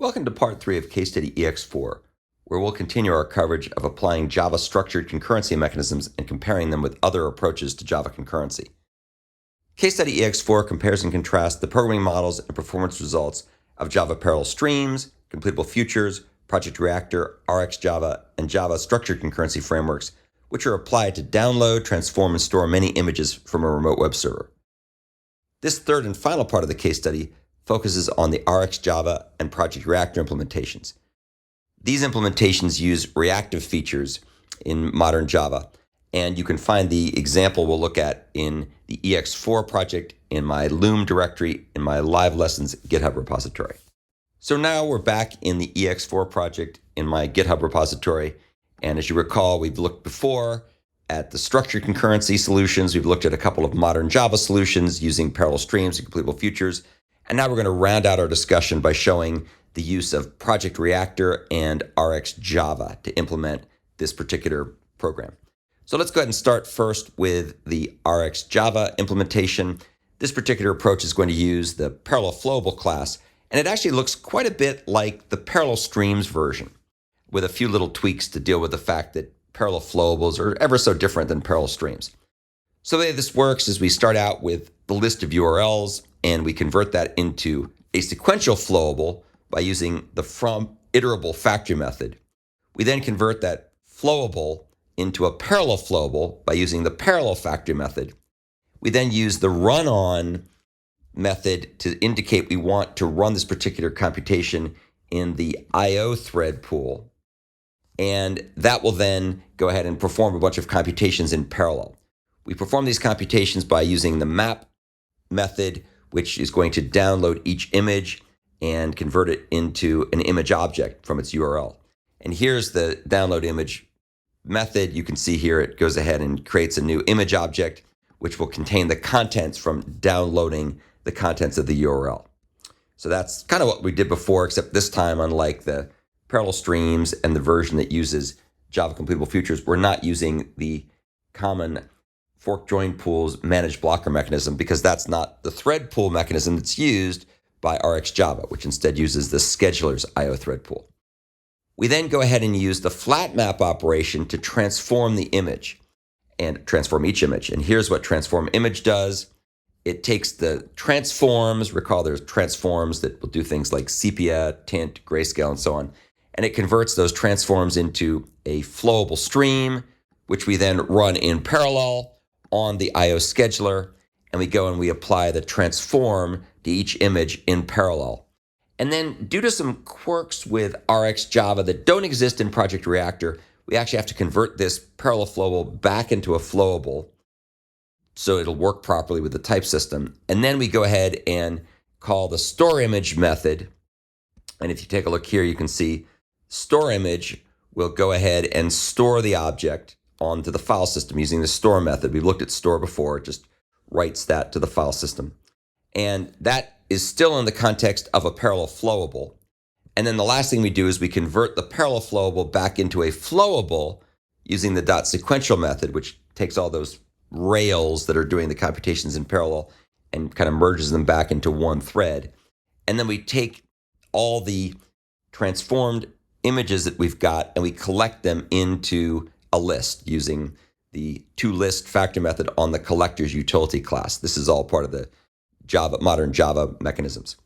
Welcome to part 3 of case study EX4, where we'll continue our coverage of applying Java structured concurrency mechanisms and comparing them with other approaches to Java concurrency. Case study EX4 compares and contrasts the programming models and performance results of Java parallel streams, completable futures, Project Reactor, RxJava, and Java structured concurrency frameworks, which are applied to download, transform, and store many images from a remote web server. This third and final part of the case study focuses on the RxJava and Project Reactor implementations. These implementations use reactive features in modern Java, and you can find the example we'll look at in the EX4 project, in my Loom directory, in my live lessons GitHub repository. So now we're back in the EX4 project in my GitHub repository, and as you recall, we've looked before at the structured concurrency solutions. We've looked at a couple of modern Java solutions using parallel streams and completable futures. And now we're going to round out our discussion by showing the use of Project Reactor and RxJava to implement this particular program. So let's go ahead and start first with the RxJava implementation. This particular approach is going to use the parallel flowable class, and it actually looks quite a bit like the parallel streams version, with a few little tweaks to deal with the fact that parallel flowables are ever so different than parallel streams. So the way this works is we start out with the list of URLs, and we convert that into a sequential flowable by using the from iterable factory method. We then convert that flowable into a parallel flowable by using the parallel factory method. We then use the run on method to indicate we want to run this particular computation in the IO thread pool. And that will then go ahead and perform a bunch of computations in parallel. We perform these computations by using the map method, which is going to download each image and convert it into an image object from its URL. And here's the download image method. You can see here it goes ahead and creates a new image object, which will contain the contents from downloading the contents of the URL. So that's kind of what we did before, except this time, unlike the parallel streams and the version that uses Java completable futures, we're not using the common fork join pools managed blocker mechanism, because that's not the thread pool mechanism that's used by RxJava, which instead uses the scheduler's IO thread pool. We then go ahead and use the flat map operation to transform the image and transform each image. And here's what transform image does. It takes the transforms, recall there's transforms that will do things like sepia, tint, grayscale, and so on. And it converts those transforms into a flowable stream, which we then run in parallel on the IO scheduler, and we go and we apply the transform to each image in parallel. And then due to some quirks with RxJava that don't exist in Project Reactor, we actually have to convert this parallel flowable back into a flowable so it'll work properly with the type system. And then we go ahead and call the store image method. And if you take a look here, you can see store image will go ahead and store the object onto the file system using the store method. We've looked at store before. It just writes that to the file system. And that is still in the context of a parallel flowable. And then the last thing we do is we convert the parallel flowable back into a flowable using the .sequential method, which takes all those rails that are doing the computations in parallel and kind of merges them back into one thread. And then we take all the transformed images that we've got and we collect them into a list using the toList factor method on the collectors utility class. This is all part of the modern Java mechanisms.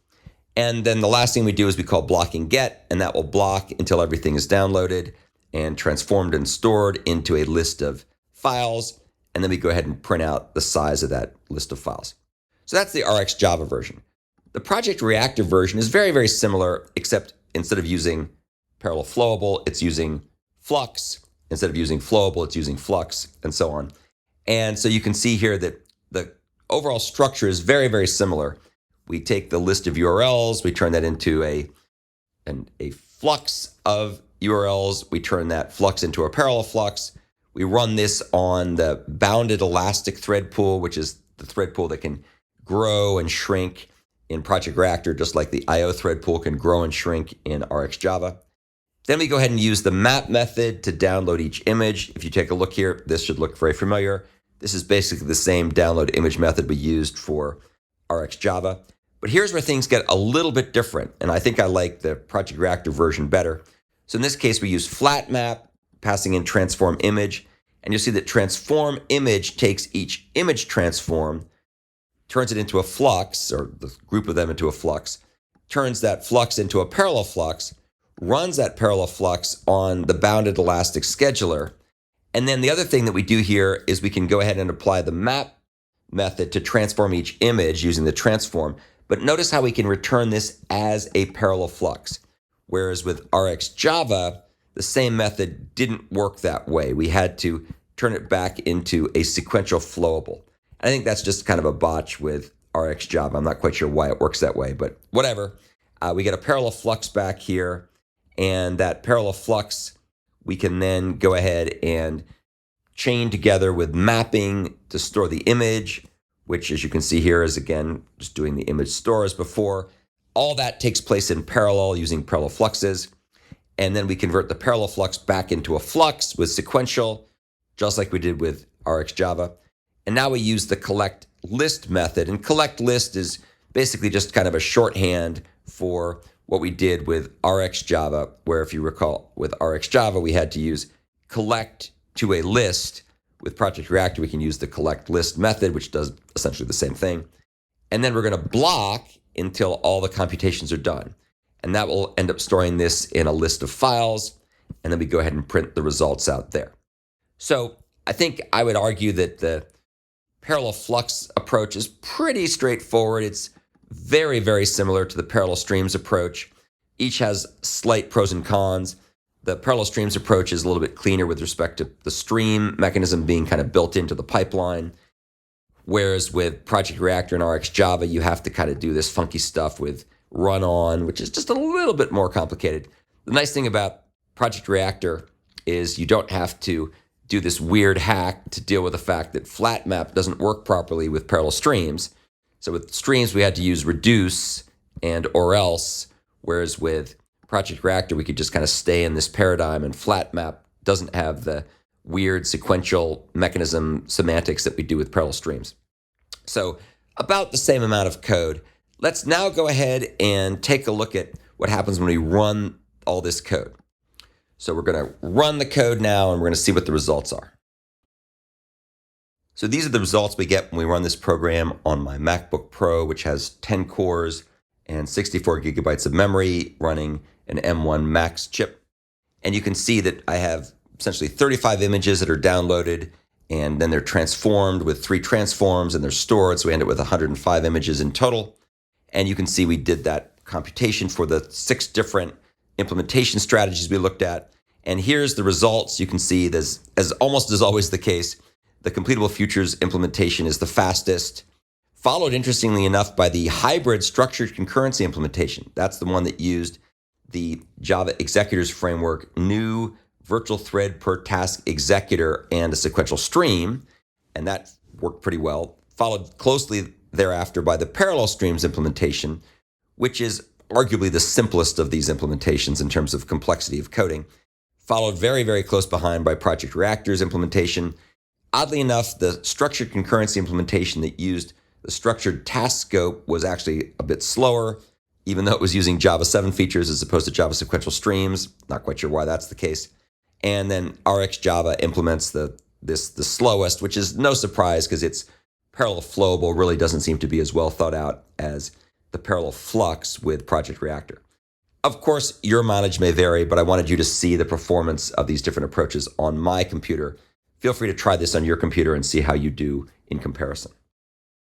And then the last thing we do is we call blocking get, and that will block until everything is downloaded and transformed and stored into a list of files. And then we go ahead and print out the size of that list of files. So that's the RxJava version. The Project Reactor version is very, very similar, except instead of using parallel flowable, it's using Flux. Instead of using flowable, it's using Flux, and so on. And so you can see here that the overall structure is very, very similar. We take the list of URLs, we turn that into a flux of URLs, we turn that flux into a parallel flux. We run this on the bounded elastic thread pool, which is the thread pool that can grow and shrink in Project Reactor, just like the IO thread pool can grow and shrink in RxJava. Then we go ahead and use the map method to download each image. If you take a look here, this should look very familiar. This is basically the same download image method we used for RxJava. But here's where things get a little bit different, and I think I like the Project Reactor version better. So in this case, we use flat map, passing in transform image, and you'll see that transform image takes each image transform, turns it into a flux, or the group of them into a flux, turns that flux into a parallel flux, runs that parallel flux on the bounded elastic scheduler. And then the other thing that we do here is we can go ahead and apply the map method to transform each image using the transform. But notice how we can return this as a parallel flux. Whereas with RxJava, the same method didn't work that way. We had to turn it back into a sequential flowable. I think that's just kind of a botch with RxJava. I'm not quite sure why it works that way, but whatever. We get a parallel flux back here, and that parallel flux we can then go ahead and chain together with mapping to store the image, which, as you can see here, is again just doing the image store as before. All that takes place in parallel using parallel fluxes. And then we convert the parallel flux back into a flux with sequential, just like we did with RxJava. And now we use the collect list method. And collect list is basically just kind of a shorthand for what we did with RxJava, where if you recall, with RxJava, we had to use collect to a list. With Project Reactor, we can use the collect list method, which does essentially the same thing. And then we're going to block until all the computations are done. And that will end up storing this in a list of files. And then we go ahead and print the results out there. So I think I would argue that the parallel flux approach is pretty straightforward. It's very, very similar to the parallel streams approach. Each has slight pros and cons. The parallel streams approach is a little bit cleaner with respect to the stream mechanism being kind of built into the pipeline. Whereas with Project Reactor and RxJava, you have to kind of do this funky stuff with run on, which is just a little bit more complicated. The nice thing about Project Reactor is you don't have to do this weird hack to deal with the fact that flat map doesn't work properly with parallel streams. So with streams, we had to use reduce and or else, whereas with Project Reactor, we could just kind of stay in this paradigm, and flat map doesn't have the weird sequential mechanism semantics that we do with parallel streams. So about the same amount of code. Let's now go ahead and take a look at what happens when we run all this code. So we're going to run the code now, and we're going to see what the results are. So these are the results we get when we run this program on my MacBook Pro, which has 10 cores and 64 gigabytes of memory running an M1 Max chip. And you can see that I have essentially 35 images that are downloaded, and then they're transformed with 3 transforms, and they're stored. So we end up with 105 images in total. And you can see we did that computation for the 6 different implementation strategies we looked at. And here's the results. You can see this, as almost as always the case, the completable futures implementation is the fastest, followed interestingly enough by the hybrid structured concurrency implementation. That's the one that used the Java executors framework, new virtual thread per task executor and a sequential stream. And that worked pretty well. Followed closely thereafter by the parallel streams implementation, which is arguably the simplest of these implementations in terms of complexity of coding. Followed very, very close behind by Project Reactor's implementation. Oddly enough, the structured concurrency implementation that used the structured task scope was actually a bit slower, even though it was using Java 7 features as opposed to Java sequential streams. Not quite sure why that's the case. And then RxJava implements the slowest, which is no surprise because its parallel flowable really doesn't seem to be as well thought out as the parallel flux with Project Reactor. Of course, your mileage may vary, but I wanted you to see the performance of these different approaches on my computer. Feel free to try this on your computer and see how you do in comparison.